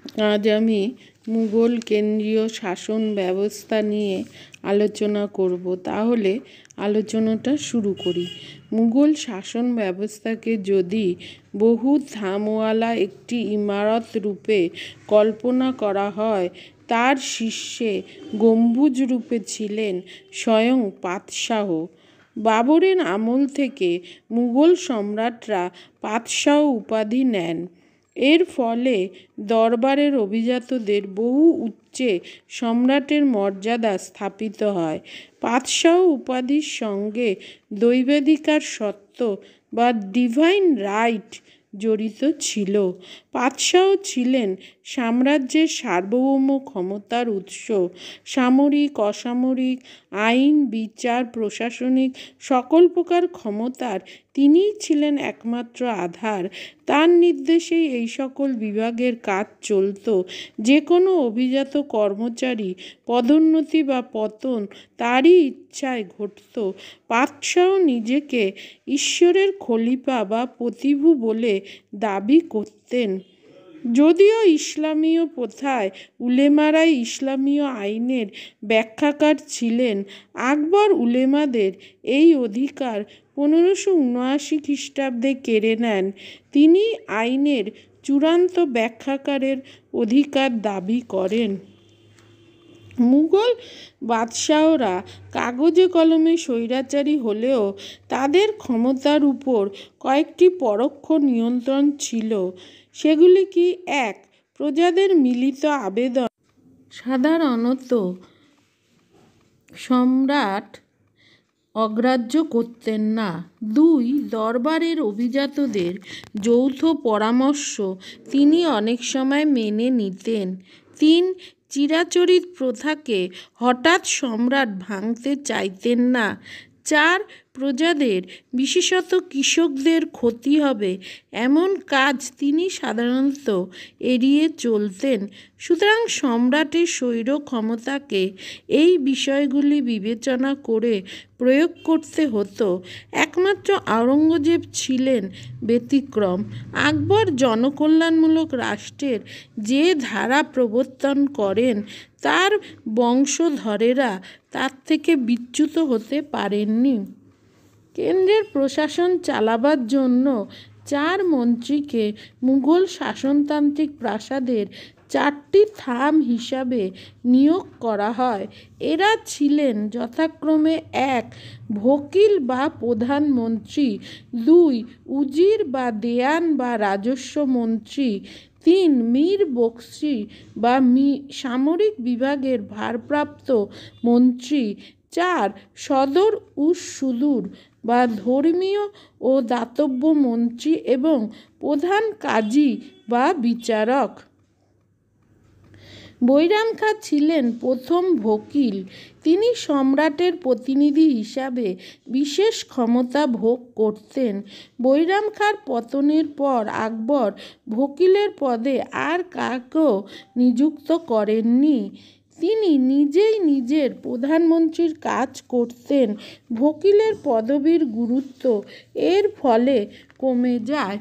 আজ আমি মুঘল কেন্দ্রীয় শাসন ব্যবস্থা নিয়ে আলোচনা করব। তাহলে আলোচনাটা শুরু করি। মুঘল শাসন ব্যবস্থাকে যদি বহু থামওয়ালা একটি ইমারত রূপে কল্পনা করা হয়, তার শীর্ষে গম্বুজ রূপে ছিলেন স্বয়ং পাতশাহ। বাবরের আমল থেকে মুঘল সম্রাটরা পাতশাহ উপাধি নেন। এর ফলে দরবারের অভিজাতদের বহু উচ্চে সম্রাটের মর্যাদা স্থাপিত হয়। পাতশাহ উপাধির সঙ্গে দৈবাধিকার সত্ত্ব বা ডিভাইন রাইট জড়িত ছিল। পাতশাহ ছিলেন সাম্রাজ্যের সার্বভৌম ক্ষমতার উৎস। সামরিক, অসামরিক, আইন, বিচার, প্রশাসনিক সকল প্রকার ক্ষমতার তিনিই ছিলেন একমাত্র আধার। তার নির্দেশেই এই সকল বিভাগের কাজ চলত। যে কোনো অভিজাত কর্মচারী পদোন্নতি বা পতন তারই ইচ্ছায় ঘটত। পাতশাহ নিজেকে ঈশ্বরের খলিফা বা প্রতিভু বলে দাবি করতেন। যদিও ইসলামীয় প্রথায় উলেমারাই ইসলামীয় আইনের ব্যাখ্যাকার ছিলেন, আকবর উলেমাদের এই অধিকার 1579 খ্রিস্টাব্দে কেড়ে নেন। তিনি আইনের চূড়ান্ত ব্যাখ্যাকারের অধিকার দাবি করেন। মুঘল বাদশাহরা কাগজে কলমে স্বৈরাচারী হলেও তাদের ক্ষমতার উপর কয়েকটি পরোক্ষ নিয়ন্ত্রণ ছিল। সেগুলি কি? 1. প্রজাদের মিলিত আবেদন সাধারণত সম্রাট অগ্রাহ্য করতেন না। 2. দরবারের অভিজাতদের যৌথ পরামর্শ তিনি অনেক সময় মেনে নিতেন। 3. চিরাচরিত প্রথাকে হঠাৎ সম্রাট ভাঙতে চাইতেন না। 4. প্রজাদের, বিশেষত কৃষকদের ক্ষতি হবে এমন কাজ তিনি সাধারণত এড়িয়ে চলতেন। সুতরাং সম্রাটের স্বৈর ক্ষমতাকে এই বিষয়গুলি বিবেচনা করে প্রয়োগ করতে হতো। একমাত্র আওরঙ্গজেব ছিলেন ব্যতিক্রম। আকবর জনকল্যাণমূলক রাষ্ট্রের যে ধারা প্রবর্তন করেন, তার বংশধরেরা তার থেকে বিচ্যুত হতে পারেননি। কেন্দ্রের প্রশাসন চালাবার জন্য 4 মন্ত্রীকে মুঘল শাসনতান্ত্রিক প্রাসাদের 4টি থাম হিসাবে নিয়োগ করা হয়। এরা ছিলেন যথাক্রমে 1. ভকিল বা প্রধানমন্ত্রী, 2. উজির বা দেওয়ান বা রাজস্ব মন্ত্রী, 3. মীর বখশি বা সামরিক বিভাগের ভারপ্রাপ্ত মন্ত্রী, 4. সদর উস সুদুর বা ধর্মীয় ও দাতব্য মন্ত্রী এবং প্রধান কাজী বা বিচারক। বৈরাম খাঁ ছিলেন প্রথম ভকিল। তিনি সম্রাটের প্রতিনিধি হিসাবে বিশেষ ক্ষমতা ভোগ করতেন। বৈরাম খাঁর পতনের পর আকবর ভকিলের পদে আর কাউকেও নিযুক্ত করেননি। তিনি নিজেই নিজের প্রধানমন্ত্রীর কাজ করতেন। ভকিলের পদবীর গুরুত্ব এর ফলে কমে যায়।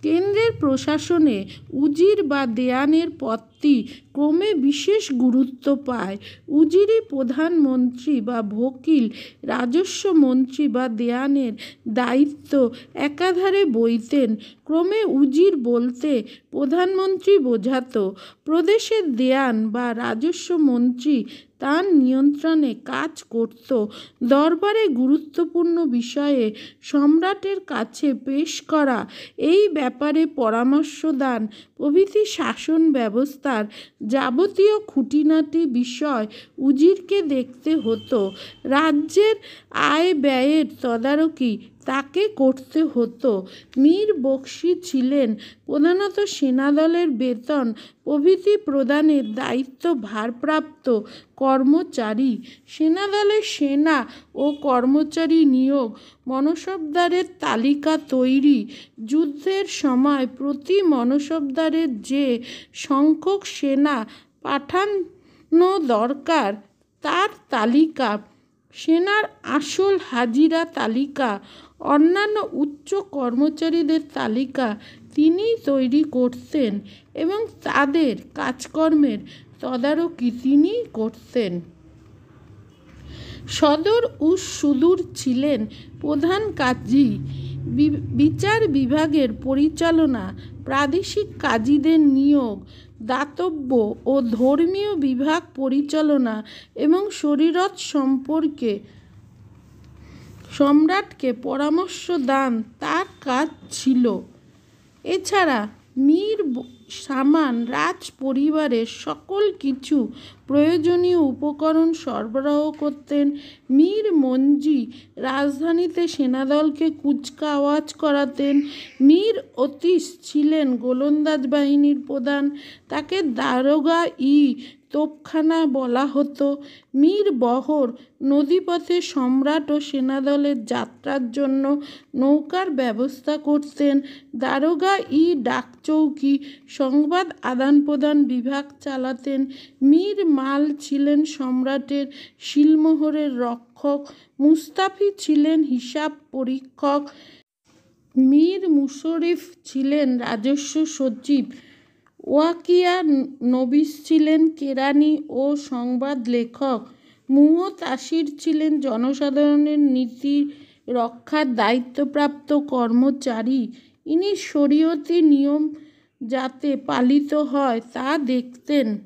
কেন্দ্রের প্রশাসনে উজির বা দেওয়ানের পদটি ক্রমে বিশেষ গুরুত্ব পায়। উজিরই প্রধানমন্ত্রী বা ভকিল রাজস্ব মন্ত্রী বা দেওয়ানের দায়িত্ব একাধারে বইতেন। ক্রমে উজির বলতে প্রধানমন্ত্রী বোঝাত। প্রদেশের দেওয়ান বা রাজস্ব মন্ত্রী তার নিয়ন্ত্রণে কাজ করত। দরবারে গুরুত্বপূর্ণ বিষয়ে সম্রাটের কাছে পেশ করা, এই ব্যাপারে পরামর্শ দান প্রভৃতি শাসন ব্যবস্থার যাবতীয় খুঁটিনাটি বিষয় উজিরকে দেখতে হতো। রাজ্যের আয় ব্যয়ের তদারকি তাকে করতে হতো। মীর বখশি ছিলেন প্রধানত সেনাদলের বেতন প্রভৃতি প্রদানের দায়িত্ব ভারপ্রাপ্ত কর্মচারী। সেনাদলের সেনা ও কর্মচারী নিয়োগ, মনসবদারের তালিকা তৈরি, যুদ্ধের সময় প্রতি মনসবদারের যে সংখ্যক সেনা পাঠানো দরকার তার তালিকা, সেনার আসল হাজিরা তালিকা, অন্যান্য উচ্চ কর্মচারীদের তালিকা তিনিই তৈরি করতেন এবং তাদের কাজকর্মের তদারকি তিনিই করতেন। সদর ও সুদূর ছিলেন প্রধান কাজী, বিচার বিভাগের পরিচালনা, প্রাদেশিক কাজীদের নিয়োগ, দাতব্য ও ধর্মীয় বিভাগ পরিচালনা এবং শরীয়ত সম্পর্কে সম্রাটকে পরামর্শ দান তার কাজ ছিল। এছাড়া মীর সামান রাজ পরিবারের সকল কিছু প্রয়োজনীয় উপকরণ সরবরাহ করতেন। মীর মঞ্জি রাজধানীতে সেনাদলকে কুচকাওয়াজ করাতেন। মীর অতীশ ছিলেন গোলন্দাজ বাহিনীর প্রধান, তাকে দারোগা-ই তোপখানা বলা হতো। মীর বহর নদীপথে সম্রাট ও সেনাদলের যাত্রার জন্য নৌকার ব্যবস্থা করতেন। দারোগা-ই ডাকচৌকি, সংবাদ আদান প্রদান বিভাগ চালাতেন। মীর মাল ছিলেন সম্রাটের শিলমোহরের রক্ষক। মুস্তাফি ছিলেন হিসাব পরীক্ষক। মীর মুশাররফ ছিলেন রাজস্ব সচিব। ওয়াকিয়া নবীস ছিলেন কেরানি ও সংবাদ লেখক। মুহতাসির ছিলেন জনসাধারণের নীতি রক্ষার দায়িত্বপ্রাপ্ত কর্মচারী। ইনি শরীয়তি নিয়ম যাতে পালিত হয় তা দেখতেন।